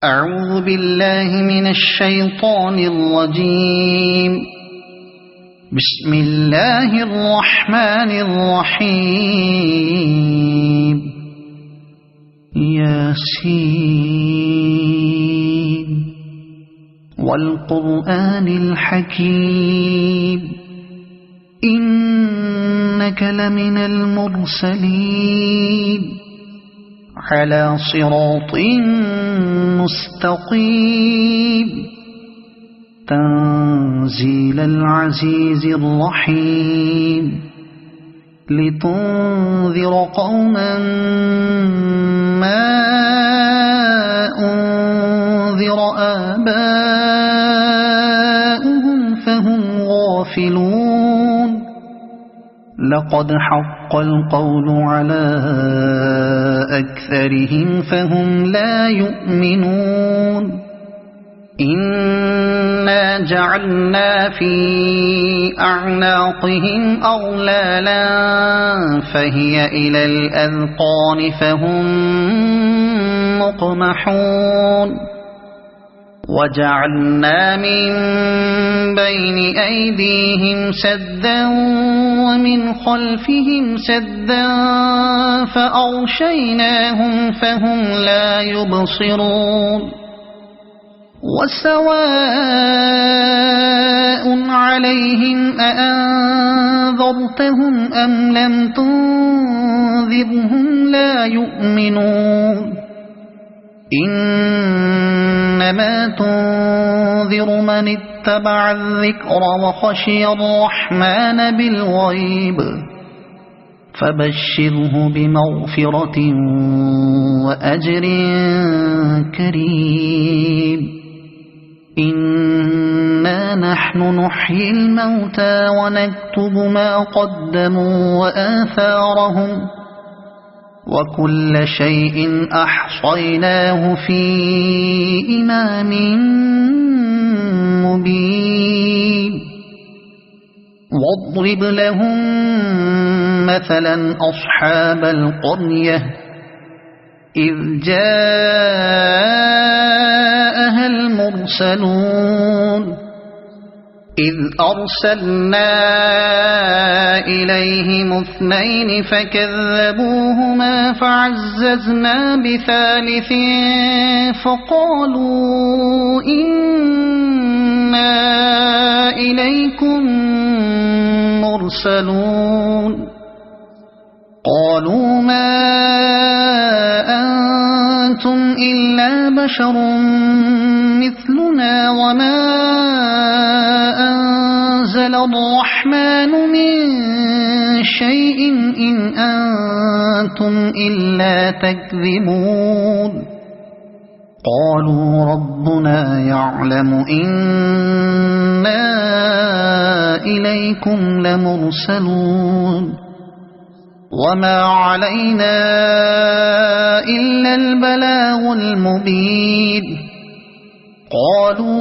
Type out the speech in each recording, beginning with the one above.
أعوذ بالله من الشيطان الرجيم. بسم الله الرحمن الرحيم. ياسين والقرآن الحكيم إنك لمن المرسلين على صراط مستقيم تنزيل العزيز الرحيم لتنذر قوما ما أنذر آباؤهم فهم غافلون. لقد حق القول على أكثرهم فهم لا يؤمنون. إنا جعلنا في أعناقهم أغلالا فهي إلى الأذقان فهم مقمحون. وجعلنا من بين أيديهم سدا ومن خلفهم سدا فأغشيناهم فهم لا يبصرون. وسواء عليهم أأنذرتهم أم لم تنذرهم لا يؤمنون. إنما تنذر من اتبع الذكر وخشي الرحمن بالغيب فبشره بمغفرة وأجر كريم. إنا نحن نحيي الموتى ونكتب ما قدموا وآثارهم وكل شيء أحصيناه في إمام مبين. واضرب لهم مثلا أصحاب القرية إذ جاءها المرسلون إذ أرسلنا إليهم اثنين فكذبوهما فعززنا بثالث فقالوا إنا إليكم مرسلون. قالوا ما أنتم إلا بشر مثلنا وما أنزل الرحمن من شيء إن أنتم إلا تكذبون. قالوا ربنا يعلم إنا إليكم لمرسلون وما علينا إلا البلاغ المبين. قالوا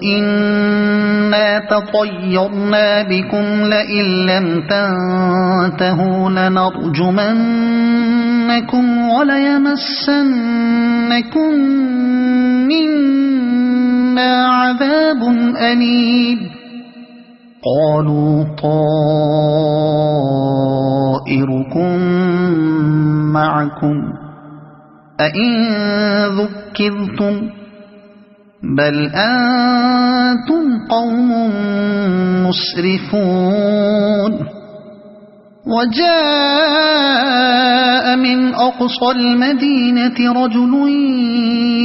إنا تطيرنا بكم لئن لم تنتهوا لنرجمنكم وليمسنكم منا عذاب أليم. قالوا طائركم معكم أئن ذكرتم بل أنتم قوم مسرفون. وجاء من أقصى المدينة رجل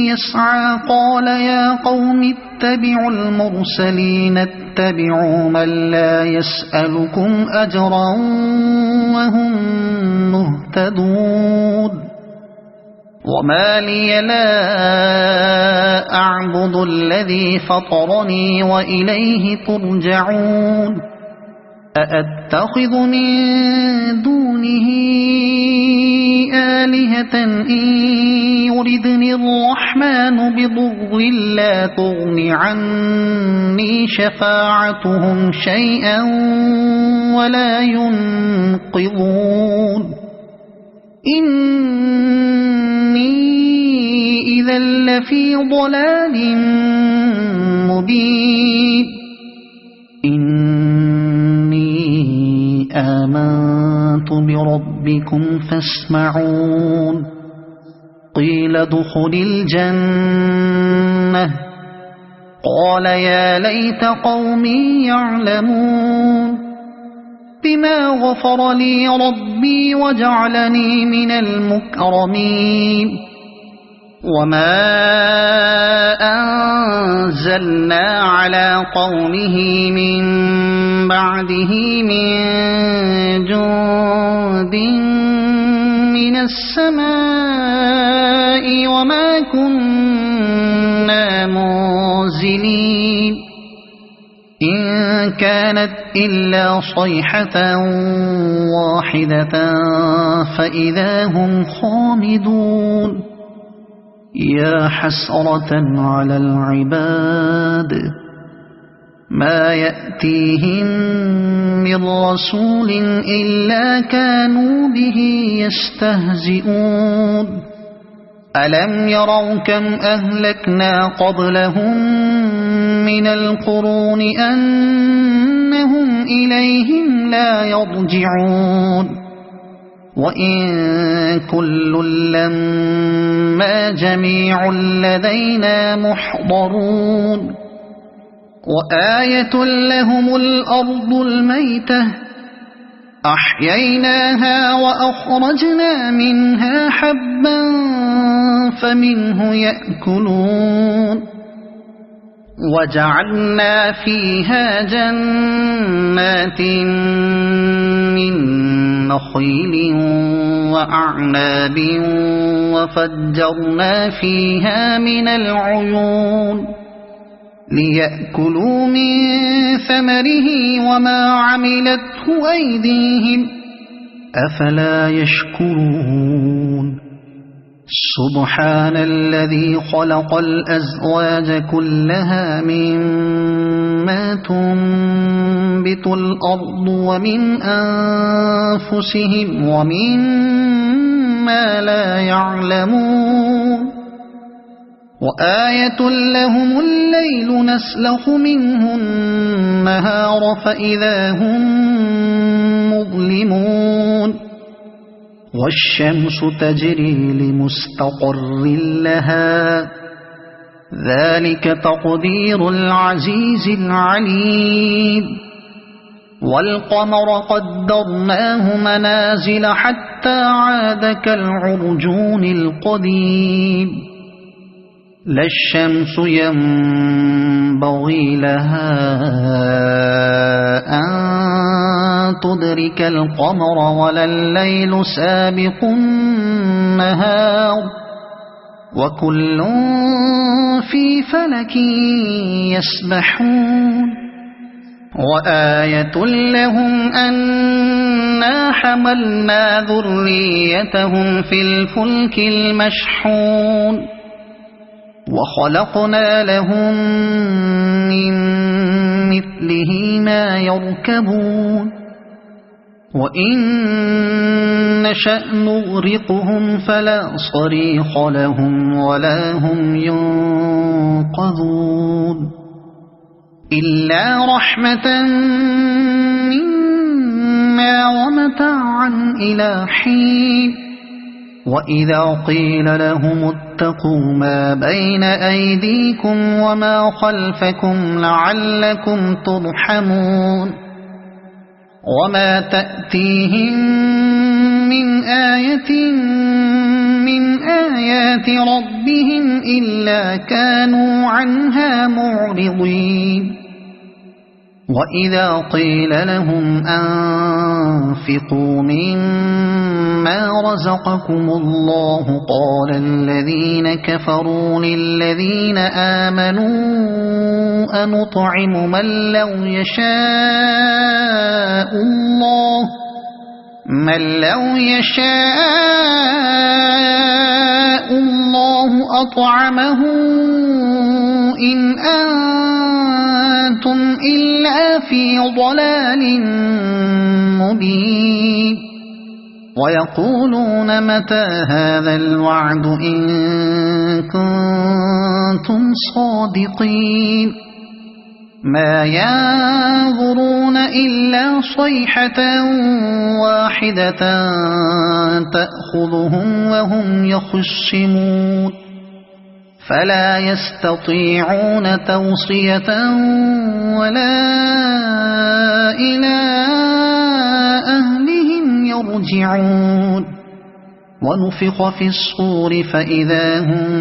يسعى قال يا قوم اتبعوا المرسلين اتبعوا من لا يسألكم أجرا وهم مهتدون. وما لي لا أعبد الذي فطرني وإليه ترجعون. أأتخذ من دونه آلهة إن يردني الرحمن بضر لا تغن عني شفاعتهم شيئا ولا ينقذون. إني إذا لفي ضلال مبين إني آمنت بربكم فاسمعون قيل ادخل الجنة قال يا ليت قومي يعلمون بما غفر لي ربي وجعلني من المكرمين وما أنزلنا على قومه من بعده من جند من السماء وما كنا منزلين إن كانت إلا صيحة واحدة فإذا هم خامدون يا حسرة على العباد ما يأتيهم من رسول إلا كانوا به يستهزئون ألم يروا كم أهلكنا قبلهم من القرون أنهم إليهم لا يرجعون وإن كل لما جميع لدينا محضرون وآية لهم الأرض الميتة أحييناها وأخرجنا منها حبا فمنه يأكلون وجعلنا فيها جنات من نخيل وأعناب وفجرنا فيها من العيون ليأكلوا من ثمره وما عملته أيديهم أفلا يشكرون سبحان الذي خلق الأزواج كلها مما تنبت الأرض ومن أنفسهم ومما لا يعلمون وآية لهم الليل نسلخ منه النهار فإذا هم مظلمون والشمس تجري لمستقر لها ذلك تقدير العزيز العليم والقمر قدرناه منازل حتى عاد كالعرجون القديم لا الشمس ينبغي لها أن تدرك القمر ولا الليل سابق النهار وكل في فلك يسبحون وآية لهم أنا حملنا ذريتهم في الفلك المشحون وخلقنا لهم من مثله ما يركبون وإن نشأ نغرقهم فلا صريخ لهم ولا هم ينقذون إلا رحمة منا ومتاعا إلى حين وإذا قيل لهم اتقوا ما بين أيديكم وما خلفكم لعلكم ترحمون وما تأتيهم من آية من آيات ربهم إلا كانوا عنها معرضين وإذا قيل لهم أنفقوا مما رزقكم الله قال الذين كفروا للذين آمنوا أنطعم من لو يشاء الله أطعمه إن أنتم إلا في ضلال مبين ويقولون متى هذا الوعد إن كنتم صادقين ما ينظرون إلا صيحة واحدة تأخذهم وهم يخصمون فلا يستطيعون توصية ولا إلى أهلهم يرجعون ونفخ في الصور فإذا هم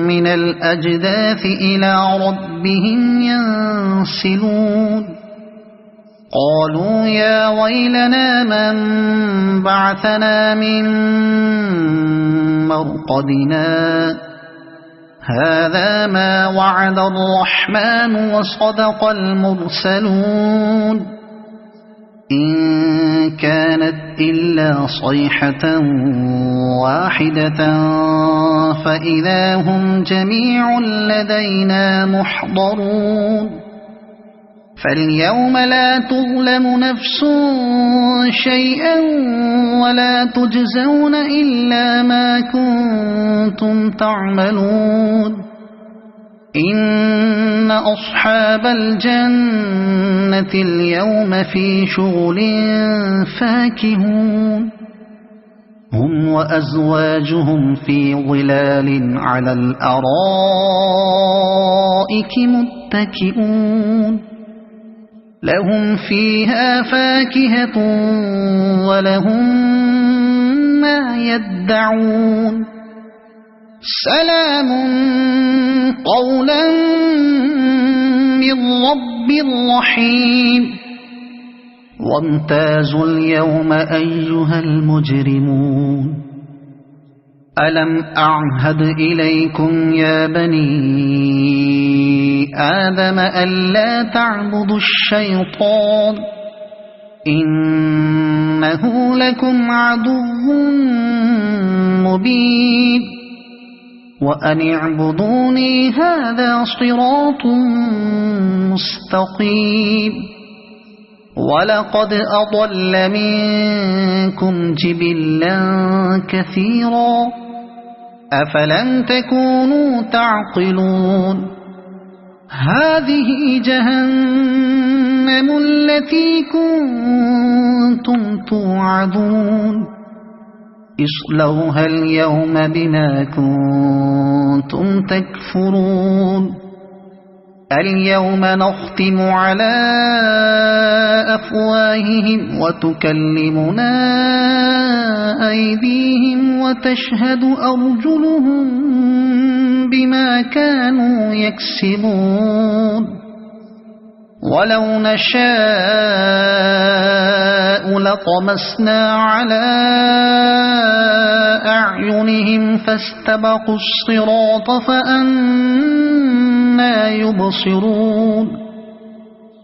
من الأجداث إلى ربهم ينسلون قالوا يا ويلنا من بعثنا من مرقدنا هذا ما وعد الرحمن وصدق المرسلون إن كانت إلا صيحة واحدة فإذا هم جميع لدينا محضرون فاليوم لا تظلم نفس شيئا ولا تجزون إلا ما كنتم تعملون إن أصحاب الجنة اليوم في شغل فاكهون هم وأزواجهم في ظلال على الأرائك متكئون لهم فيها فاكهة ولهم ما يدعون سلام قولا من رب رحيم وامتازوا اليوم أيها المجرمون ألم أعهد إليكم يا بني آدم ألا تعبدوا الشيطان إنه لكم عدو مبين وأن اعبدوني هذا صراط مستقيم ولقد أضل منكم جبلا كثيرا أفلم تكونوا تعقلون هذه جهنم التي كنتم توعدون اصلوها اليوم بما كنتم تكفرون اليوم نختم على أفواههم وتكلمنا أيديهم وتشهد أرجلهم بما كانوا يكسبون ولو نشاء لطمسنا على أعينهم فاستبقوا الصراط فأنى يبصرون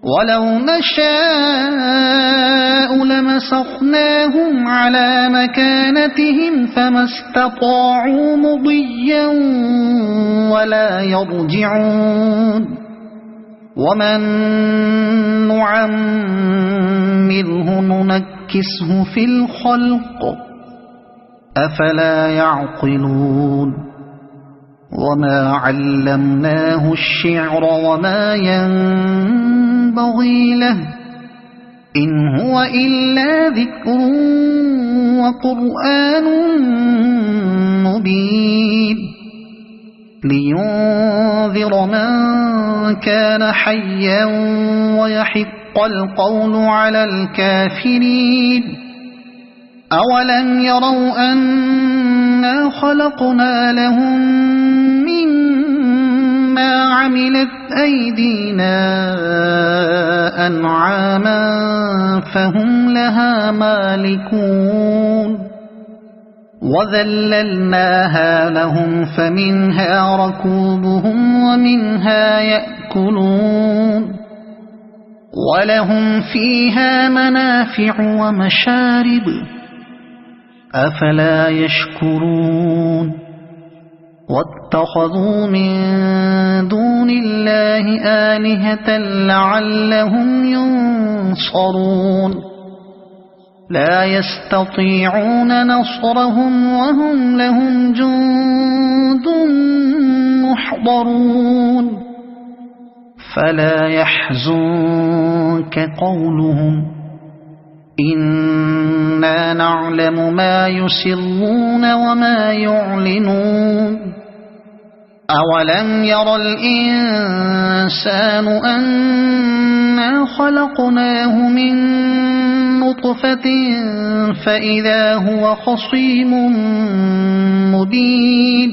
ولو نشاء لمسخناهم على مكانتهم فما استطاعوا مضيا ولا يرجعون ومن نعمره ننكسه في الخلق أفلا يعقلون وما علمناه الشعر وما ينبغي له إن هو إلا ذكر وقرآن مبين لينذر من كان حيا ويحق القول على الكافرين أولم يروا أنا خلقنا لهم مما عملت أيدينا أنعاما فهم لها مالكون وذللناها لهم فمنها ركوبهم ومنها يأكلون ولهم فيها منافع ومشارب أفلا يشكرون واتخذوا من دون الله آلهة لعلهم ينصرون لا يستطيعون نصرهم وهم لهم جند محضرون فلا يحزنك قولهم إنا نعلم ما يسرون وما يعلنون أولم ير الإنسان أنا خلقناه من نطفة فإذا هو خصيم مبين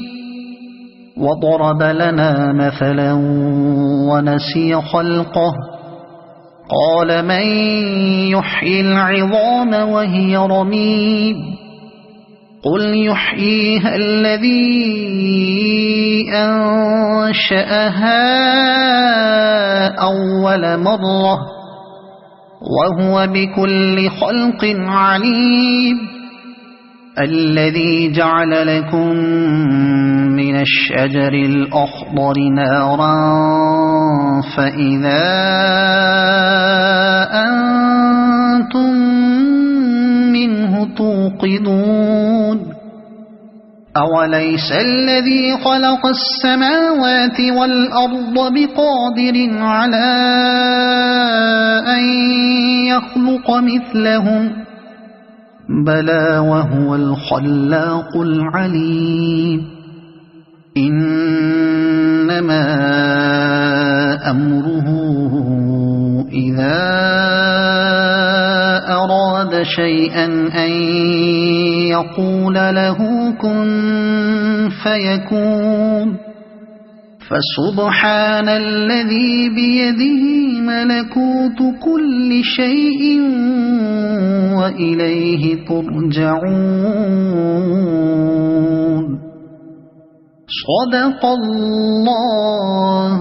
وضرب لنا مثلا ونسي خلقه قال من يحيي العظام وهي رميم قل يحييها الذي أنشأها أول مرة وهو بكل خلق عليم الذي جعل لكم من الشجر الأخضر نارا فإذا أنتم منه توقدون أوليس الذي خلق السماوات والأرض بقادر على أن يخلق مثلهم بلى وهو الخلاق العليم إنما أمره إذا أراد شيئا أن يقول له كن فيكون فسبحان الذي بيده ملكوت كل شيء وإليه ترجعون صدق الله